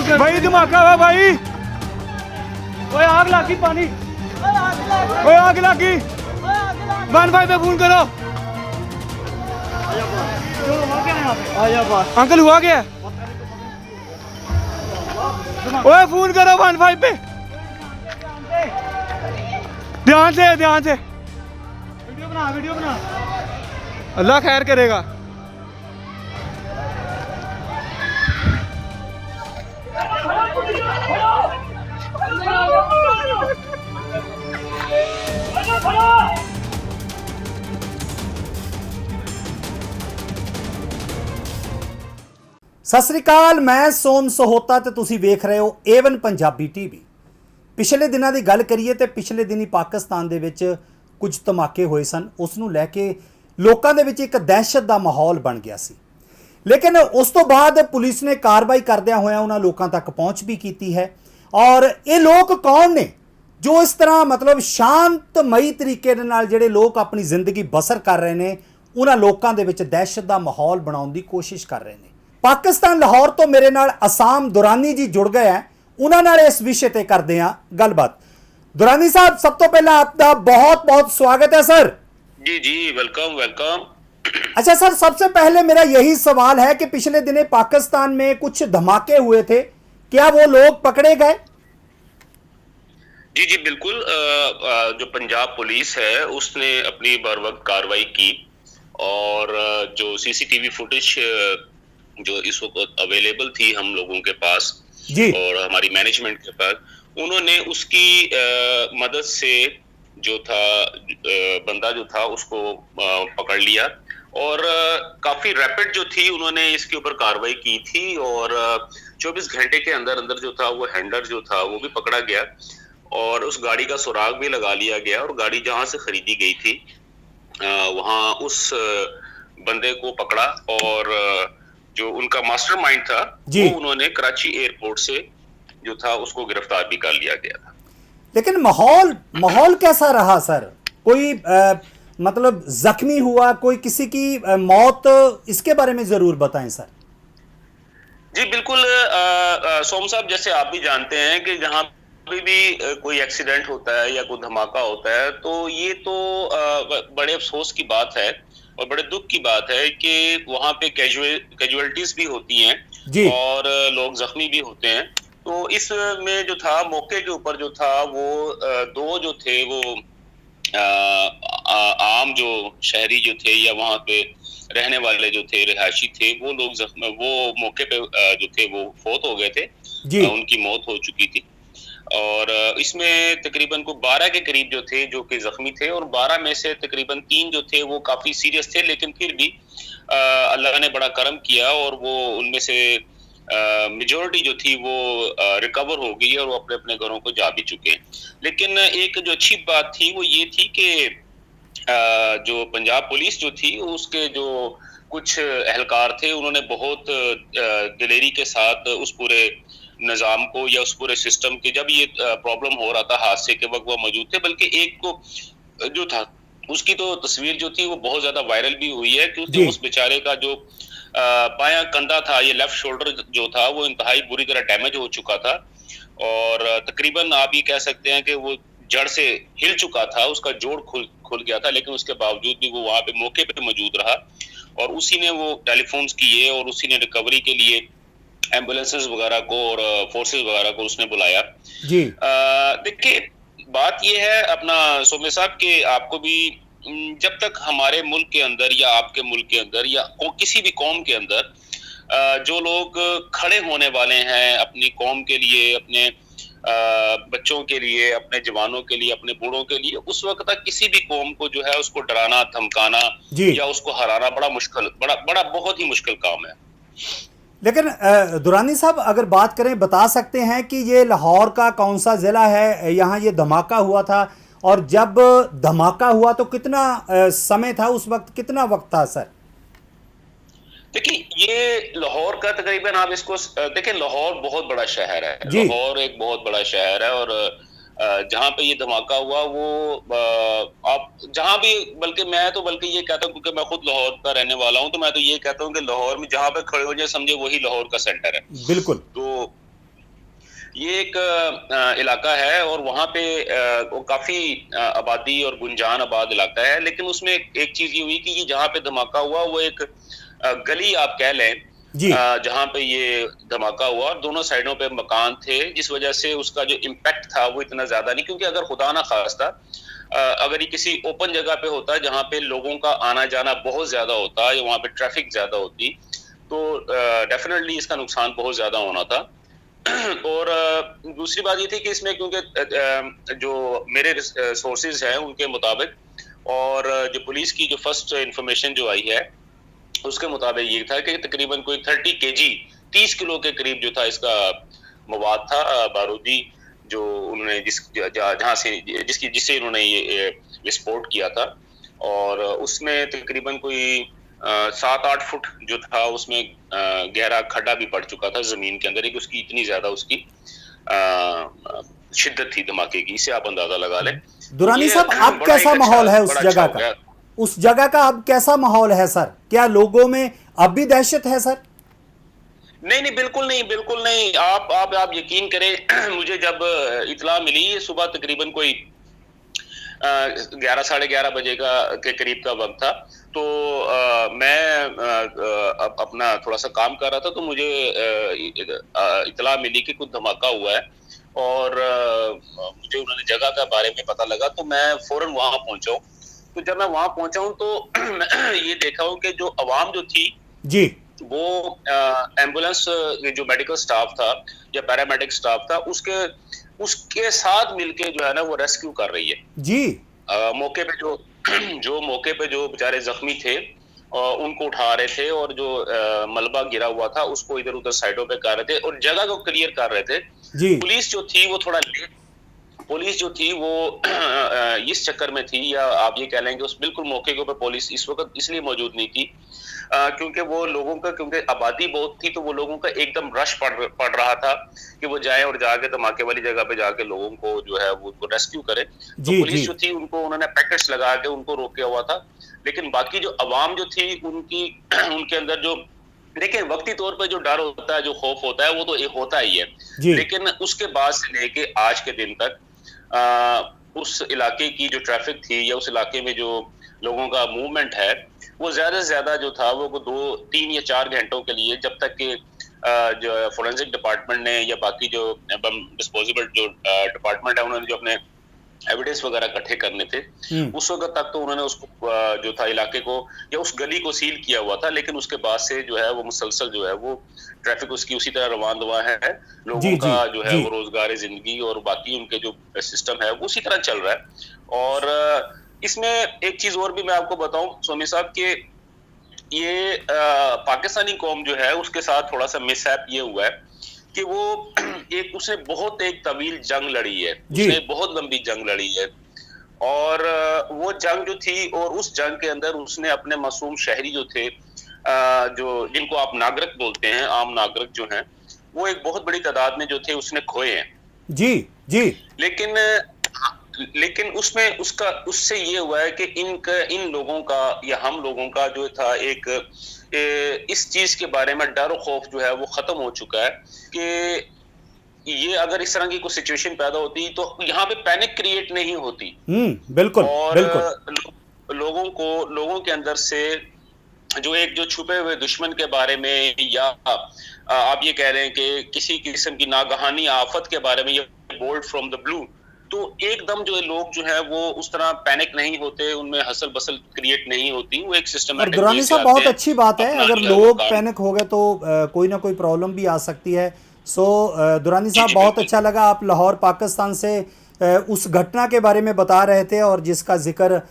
भाई धमाका हुआ भाई। ओए आग लगी पानी। ओए आग लगी। 15 पे फोन करो। अंकल हुआ क्या? ओए फोन करो 15 पे। ध्यान से वीडियो बना। अल्लाह खैर करेगा। सत श्री अकाल, मैं सोम सहोता ਤੇ ਤੁਸੀਂ ਵੇਖ ਰਹੇ ਹੋ ਏਵਨ ਪੰਜਾਬੀ ਟੀਵੀ। ਪਿਛਲੇ ਦਿਨਾਂ ਦੀ ਗੱਲ ਕਰੀਏ ਤੇ ਪਿਛਲੇ ਦਿਨੀ ਪਾਕਿਸਤਾਨ ਦੇ ਵਿੱਚ ਕੁਝ ਧਮਾਕੇ ਹੋਏ ਸਨ। ਉਸ ਨੂੰ ਲੈ ਕੇ ਲੋਕਾਂ ਦੇ ਵਿੱਚ ਇੱਕ ਦਹਿਸ਼ਤ ਦਾ ਮਾਹੌਲ ਬਣ ਗਿਆ ਸੀ। ਲੇਕਿਨ ਉਸ ਤੋਂ ਬਾਅਦ ਪੁਲਿਸ ਨੇ ਕਾਰਵਾਈ ਕਰਦਿਆਂ ਹੋਇਆਂ ਉਹਨਾਂ ਲੋਕਾਂ ਤੱਕ ਪਹੁੰਚ ਵੀ ਕੀਤੀ ਹੈ। ਔਰ ਇਹ ਲੋਕ ਕੌਣ ਨੇ ਜੋ ਇਸ ਤਰ੍ਹਾਂ ਮਤਲਬ ਸ਼ਾਂਤਮਈ ਤਰੀਕੇ ਦੇ ਨਾਲ ਜਿਹੜੇ ਲੋਕ ਆਪਣੀ ਜ਼ਿੰਦਗੀ ਬਸਰ ਕਰ ਰਹੇ ਨੇ, ਉਹਨਾਂ ਲੋਕਾਂ ਦੇ ਵਿੱਚ ਦਹਿਸ਼ਤ ਦਾ ਮਾਹੌਲ ਬਣਾਉਣ ਦੀ ਕੋਸ਼ਿਸ਼ ਕਰ ਰਹੇ ਨੇ। पाकिस्तान लाहौर तो मेरे नाल आसाम दुरानी जी जुड़ गए हैं, उन्होंने इस विषय पर करते हैं गलबात। दुरानी साहब, सब तो पहला आपका बहुत बहुत स्वागत है सर। जी जी, वेलकम वेलकम। अच्छा सर, सबसे पहले मेरा यही सवाल है कि पिछले दिने पाकिस्तान में कुछ धमाके हुए थे, क्या वो लोग पकड़े गए? जी जी बिल्कुल। जो पंजाब पुलिस है उसने अपनी बर वक्त कार्रवाई की और जो सीसीटीवी फुटेज जो इस वक्त अवेलेबल थी हम लोगों के पास जी और हमारी मैनेजमेंट के पास, उन्होंने उसकी मदद से जो था बंदा जो था उसको पकड़ लिया और काफी रैपिड जो थी उन्होंने इसके ऊपर कार्रवाई की थी और 24 घंटे के अंदर अंदर जो था वो हैंडलर जो था वो भी पकड़ा गया और उस गाड़ी का सुराग भी लगा लिया गया और गाड़ी जहां से खरीदी गई थी वहां उस बंदे को पकड़ा और जो उनका मास्टरमाइंड था वो उन्होंने कराची एयरपोर्ट से जो था उसको गिरफ्तार भी कर लिया गया था। लेकिन माहौल कैसा रहा सर? कोई मतलब जख्मी हुआ, कोई किसी की मौत, इसके बारे में जरूर बताएं सर। जी बिल्कुल। सोम साहब, जैसे आप भी जानते हैं कि जहां भी कोई एक्सीडेंट होता है या कोई धमाका होता है तो ये तो बड़े अफसोस की बात है और बड़े दुख की बात है कि वहां पे कैजुअलिटीज भी होती हैं और लोग जख्मी भी होते हैं। तो इसमें जो था मौके के ऊपर जो था वो दो जो थे वो आम जो शहरी जो थे या वहां पे रहने वाले जो थे रिहायशी थे वो लोग वो मौके पे जो थे वो फौत हो गए थे, उनकी मौत हो चुकी थी और इसमें तकरीबन को 12 के करीब जो थे जो कि जख्मी थे और 12 में से तकरीबन 3 जो थे वो काफी सीरियस थे, लेकिन फिर भी अल्लाह ने बड़ा करम किया और वो उनमें से मेजॉरिटी जो थी वो रिकवर हो गई और वो अपने अपने घरों को जा भी चुके हैं। लेकिन एक जो अच्छी बात थी वो ये थी कि जो पंजाब पुलिस जो थी उसके जो कुछ एहलकार थे उन्होंने बहुत दिलेरी के साथ उस पूरे निजाम को या उस पूरे सिस्टम के, जब ये प्रॉब्लम हो रहा था हादसे के वक्त वो मौजूद थे, बल्कि एक को जो था उसकी तो तस्वीर जो थी वो बहुत ज्यादा वायरल भी हुई है क्योंकि उस बेचारे का जो बायां कंधा था, ये लेफ्ट शोल्डर जो था वो इंतहाई बुरी तरह डैमेज हो चुका था और तकरीबन आप ये कह सकते हैं कि वो जड़ से हिल चुका था, उसका जोड़ खुल गया था, लेकिन उसके बावजूद भी वो वहां पे मौके पे मौजूद रहा और उसी ने वो टेलीफोन्स किए और उसी ने रिकवरी के लिए एम्बुलेंसेस वगैरह को और फोर्सेस वगैरह को उसने बुलाया। जी देखिए बात ये है अपना सोमे साहब के आपको भी जब तक हमारे मुल्क के अंदर या आपके मुल्क के अंदर या किसी भी कौम के अंदर जो लोग खड़े होने वाले हैं अपनी कौम के लिए, अपने बच्चों के लिए, अपने जवानों के लिए, अपने बूढ़ों के लिए, उस वक्त तक किसी भी कौम को जो है उसको डराना, धमकाना या उसको हराना बड़ा मुश्किल, बड़ा बहुत ही मुश्किल काम है। लेकिन दुरानी साहब, अगर बात करें, बता सकते हैं कि ये लाहौर का कौन सा ज़िला है, यहाँ ये धमाका हुआ था और जब धमाका हुआ तो कितना समय था, उस वक्त कितना वक्त था सर? देखिए ये लाहौर का तकरीबन आप इसको देखिए, लाहौर बहुत बड़ा शहर है, लाहौर एक बहुत बड़ा शहर है और जहाँ पे ये धमाका हुआ वो आप जहाँ भी, बल्कि ये कहता हूँ क्योंकि मैं खुद लाहौर का रहने वाला हूँ, तो मैं तो ये कहता हूँ कि लाहौर में जहाँ पे खड़े हो जाए समझे वही लाहौर का सेंटर है। बिल्कुल। तो ये एक इलाका है और वहाँ पे वो काफी आबादी और गुंजान आबाद इलाका है, लेकिन उसमें एक चीज ये हुई कि ये जहाँ पे धमाका हुआ वो एक गली आप कह लें जहाँ पे ये धमाका हुआ और दोनों साइडों पे मकान थे, जिस वजह से उसका जो इम्पैक्ट था वो इतना ज्यादा नहीं, क्योंकि अगर खुदा ना खास्ता अगर ये किसी ओपन जगह पे होता जहाँ पे लोगों का आना जाना बहुत ज्यादा होता या वहाँ पे ट्रैफिक ज्यादा होती तो डेफिनेटली इसका नुकसान बहुत ज्यादा होना था। और दूसरी बात ये थी कि इसमें क्योंकि जो मेरे सोर्सेज हैं उनके मुताबिक और जो पुलिस की जो फर्स्ट इंफॉर्मेशन जो आई है उसके मुताबिक ये था कि तकरीबन कोई 30 किलो के करीब जो था इसका मवाद था बारूदी, जो उन्होंने जहाँ से जिससे इन्होंने ये विस्फोट किया था। और उसमें तकरीबन कोई 7-8 फुट जो था उसमें गहरा खड्डा भी पड़ चुका था जमीन के अंदर, उसकी इतनी ज्यादा उसकी शिद्दत थी धमाके की, इससे आप अंदाजा लगा लें। दुरानी साहब, अब कैसा माहौल है उस जगह का? उस जगह का अब कैसा माहौल है सर? क्या लोगों में अब भी दहशत है सर? नहीं, बिल्कुल नहीं। आप यकीन करें मुझे जब इतला मिली सुबह तकरीबन कोई 11 साढ़े 11 बजे के करीब का वक्त था, तो मैं अपना थोड़ा सा काम कर रहा था, तो मुझे इतला मिली कि कुछ धमाका हुआ है और मुझे उन्होंने जगह के बारे में पता लगा, तो मैं फौरन वहां पहुंचा हूं। तो जब मैं वहां पहुंचा हूं तो ये देखा हूं कि जो अवाम जो थी जी वो एम्बुलेंस जो मेडिकल स्टाफ था या पैरामेडिक स्टाफ था उसके साथ मिलके जो है ना वो रेस्क्यू कर रही है जी। मौके पे जो बेचारे जख्मी थे उनको उठा रहे थे और जो मलबा गिरा हुआ था उसको इधर उधर साइडों पे कर रहे थे और जगह को क्लियर कर रहे थे जी। पुलिस जो थी वो इस चक्कर में थी, या आप ये कह लेंगे उस बिल्कुल मौके के ऊपर पुलिस इस वक्त इसलिए मौजूद नहीं थी क्योंकि वो लोगों का, क्योंकि आबादी बहुत थी तो वो लोगों का एकदम रश पड़ रहा था कि वो जाए और जाके धमाके वाली जगह पे जाके लोगों को जो है वो उनको रेस्क्यू करे। तो पुलिस जो थी उनको उन्होंने पैकेट्स लगा के उनको रोका हुआ था, लेकिन बाकी जो अवाम जो थी उनके अंदर जो देखिए वक्ती तौर पे जो डर होता है, जो खौफ होता है वो तो एक होता ही है, लेकिन उसके बाद से लेके आज के दिन तक उस इलाके की जो ट्रैफिक थी या उस इलाके में जो लोगों का मूवमेंट है वो ज्यादा से ज्यादा जो था वो 2, 3 या 4 घंटों के लिए, जब तक कि जो फोरेंसिक डिपार्टमेंट ने या बाकी जो डिस्पोजेबल जो डिपार्टमेंट है उन्होंने जो अपने एविडेंस वगैरह इकट्ठे करने थे उस वक्त तक तो उन्होंने उसको जो था इलाके को या उस गली को सील किया हुआ था, लेकिन उसके बाद से जो है वो मुसलसल जो है वो ट्रैफिक उसकी उसी तरह रवान दवा है, लोगों का जो है वो रोजगार जिंदगी और बाकी उनके जो सिस्टम है वो उसी तरह चल रहा है। और इसमें एक चीज और भी मैं आपको बताऊं सोमी साहब के ये पाकिस्तानी कौम जो है उसके साथ थोड़ा सा मिसहैप ये हुआ है कि वो उसने बहुत एक तवील जंग लड़ी है, उसने बहुत लंबी जंग लड़ी है और वो जंग जो थी और उस जंग के अंदर उसने अपने मासूम शहरी जो थे जो जिनको आप नागरिक बोलते हैं, आम नागरिक जो हैं, वो एक बहुत बड़ी तादाद में जो थे उसने खोए हैं जी। लेकिन उसमें उससे ये हुआ है कि इन लोगों का या हम लोगों का जो था एक इस चीज के बारे में डर और खौफ जो है वो खत्म हो चुका है कि ये अगर इस तरह की कोई सिचुएशन पैदा होती तो यहाँ पे पैनिक क्रिएट नहीं होती। बिल्कुल। और लोगों के अंदर से जो छुपे हुए दुश्मन के बारे में या आप ये कह रहे हैं कि किसी किस्म की नागहानी आफत के बारे में ये बोल्ड फ्रॉम द ब्लू, तो एकदम जो लोग जो है वो उस तरह पैनिक नहीं होते, उनमें हसल बसल क्रिएट नहीं होती, वो एक सिस्टमैटिक। दुरानी साहब बहुत अच्छी बात है, अगर लोग पैनिक हो गए तो कोई ना कोई प्रॉब्लम भी आ सकती है। सो दुरानी साहब बहुत अच्छा लगा, आप लाहौर पाकिस्तान से उस घटना के बारे में बता रहे थे और जिसका जिक्र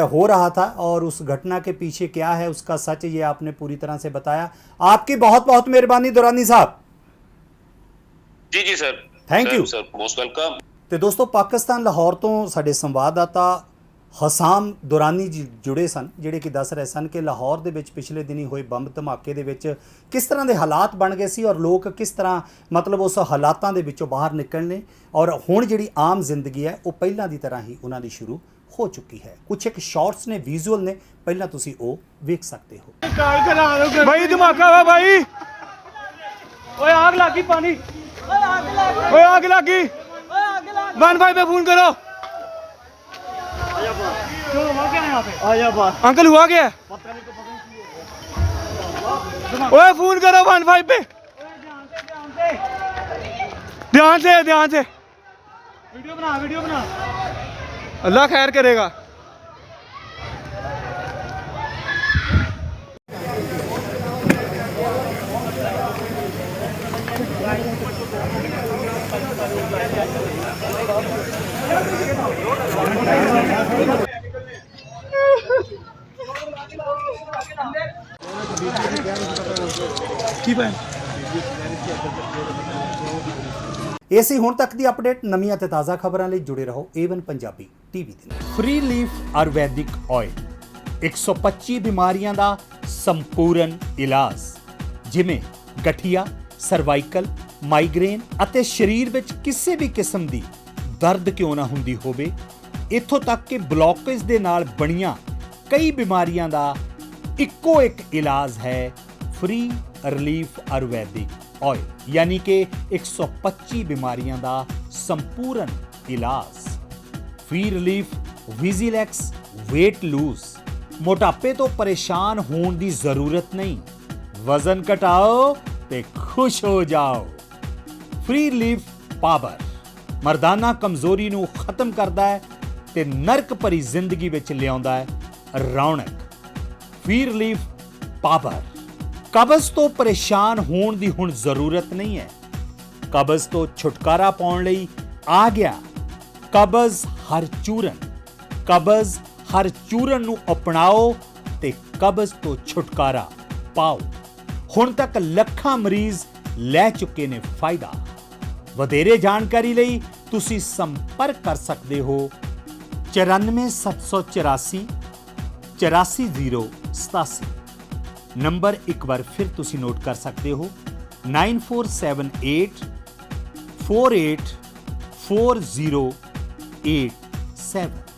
हो रहा था और उस घटना के पीछे क्या है उसका सच ये आपने पूरी तरह से बताया। आपकी बहुत बहुत मेहरबानी दुरानी साहब। जी sir, thank you sir, most welcome. ਤੇ ਦੋਸਤੋ ਪਾਕਿਸਤਾਨ ਲਾਹੌਰ ਤੋਂ ਸਾਡੇ ਸੰਵਾਦਦਾਤਾ ਹਸਾਮ ਦੁਰਾਨੀ ਜੀ ਜੁੜੇ ਸਨ, ਜਿਹੜੇ ਕਿ ਦੱਸ ਰਹੇ ਸਨ ਕਿ ਲਾਹੌਰ ਦੇ ਵਿੱਚ ਪਿਛਲੇ ਦਿਨੀ ਹੋਏ ਬੰਬ ਧਮਾਕੇ ਦੇ ਵਿੱਚ ਕਿਸ ਤਰ੍ਹਾਂ ਦੇ ਹਾਲਾਤ ਬਣ ਗਏ ਸੀ ਔਰ ਲੋਕ ਕਿਸ ਤਰ੍ਹਾਂ ਮਤਲਬ ਉਸ ਹਾਲਾਤਾਂ ਦੇ ਵਿੱਚੋਂ ਬਾਹਰ ਨਿਕਲਣੇ ਔਰ ਹੁਣ ਜਿਹੜੀ ਆਮ ਜ਼ਿੰਦਗੀ ਹੈ ਉਹ ਪਹਿਲਾਂ ਦੀ ਤਰ੍ਹਾਂ ਹੀ ਉਹਨਾਂ ਦੀ ਸ਼ੁਰੂ ਹੋ ਚੁੱਕੀ ਹੈ। ਕੁਝ ਇੱਕ ਸ਼ਾਰਟਸ ਨੇ, ਵਿਜ਼ੂਅਲ ਨੇ, ਪਹਿਲਾਂ ਤੁਸੀਂ ਉਹ ਵੇਖ ਸਕਦੇ ਹੋ। भाई धमाका हुआ भाई, ओए आग लगी, पानी ओए आग लगी 15 पे फोन करो अंकल हुआ क्या है ओए फोन करो 15 पे ध्यान से वीडियो बना अल्लाह खैर करेगा की भैन ਇਹ ਸੀ ਹੁਣ ਤੱਕ ਦੀ ਅਪਡੇਟ। ਨਵੀਆਂ ਤੇ ਤਾਜ਼ਾ ਖਬਰਾਂ ਲਈ ਜੁੜੇ ਰਹੋ ਏਵਨ ਪੰਜਾਬੀ ਟੀਵੀ ਦੇ ਨਾਲ। ਫ੍ਰੀ ਲੀਫ ਆਯੁਰਵੈਦਿਕ ਆਇਲ 125 ਬਿਮਾਰੀਆਂ ਦਾ ਸੰਪੂਰਨ ਇਲਾਜ, ਜਿਵੇਂ ਗਠੀਆ, ਸਰਵਾਈਕਲ, ਮਾਈਗ੍ਰੇਨ ਅਤੇ ਸਰੀਰ ਵਿੱਚ ਕਿਸੇ ਵੀ ਕਿਸਮ ਦੀ ਦਰਦ ਕਿਉਂ ਨਾ ਹੁੰਦੀ ਹੋਵੇ, ਇੱਥੋਂ ਤੱਕ ਕਿ ਬਲੌਕੇਜ ਦੇ ਨਾਲ ਬਣੀਆਂ ਕਈ ਬਿਮਾਰੀਆਂ ਦਾ ਇੱਕੋ ਇੱਕ ਇਲਾਜ ਹੈ ਫ੍ਰੀ ਰਿਲੀਫ ਆਯੁਰਵੈਦਿਕ ਆਇਲ, यानी कि 125 बीमारियां ਦਾ ਸੰਪੂਰਨ ਇਲਾਜ। ਫ੍ਰੀ ਰਿਲੀਫ ਵਿਜ਼ੀਲੈਕਸ weight lose, ਮੋਟਾਪੇ ਤੋਂ ਪਰੇਸ਼ਾਨ ਹੋਣ ਦੀ ਜ਼ਰੂਰਤ ਨਹੀਂ, ਵਜ਼ਨ ਘਟਾਓ ਤੇ ਖੁਸ਼ ਹੋ ਜਾਓ। ਫ੍ਰੀ ਰਿਲੀਫ ਪਾਵਰ ਮਰਦਾਨਾ ਕਮਜ਼ੋਰੀ ਨੂੰ ਖਤਮ ਕਰਦਾ ਹੈ ਤੇ ਨਰਕ ਭਰੀ ਜ਼ਿੰਦਗੀ ਵਿੱਚ ਲਿਆਉਂਦਾ ਹੈ ਰੌਣਕ। ਫ੍ਰੀ ਰਿਲੀਫ ਪਾਵਰ ਕਬਜ਼ ਤੋਂ ਪਰੇਸ਼ਾਨ ਹੋਣ ਦੀ ਹੁਣ ਜ਼ਰੂਰਤ ਨਹੀਂ ਹੈ। ਕਬਜ਼ ਤੋਂ ਛੁਟਕਾਰਾ ਪਾਉਣ ਲਈ ਆ ਗਿਆ ਕਬਜ਼ ਹਰ ਚੂਰਨ। ਕਬਜ਼ ਹਰ ਚੂਰਨ ਨੂੰ ਅਪਣਾਓ ਤੇ ਕਬਜ਼ ਤੋਂ ਛੁਟਕਾਰਾ ਪਾਓ। ਹੁਣ ਤੱਕ ਲੱਖਾਂ ਮਰੀਜ਼ ਲੈ ਚੁੱਕੇ ਨੇ ਫਾਇਦਾ। ਵਧੇਰੇ ਜਾਣਕਾਰੀ ਲਈ ਤੁਸੀਂ ਸੰਪਰਕ ਕਰ ਸਕਦੇ ਹੋ 94784 84087। ਨੰਬਰ ਇੱਕ ਵਾਰ ਫਿਰ ਤੁਸੀਂ ਨੋਟ ਕਰ ਸਕਦੇ ਹੋ 9478 484087।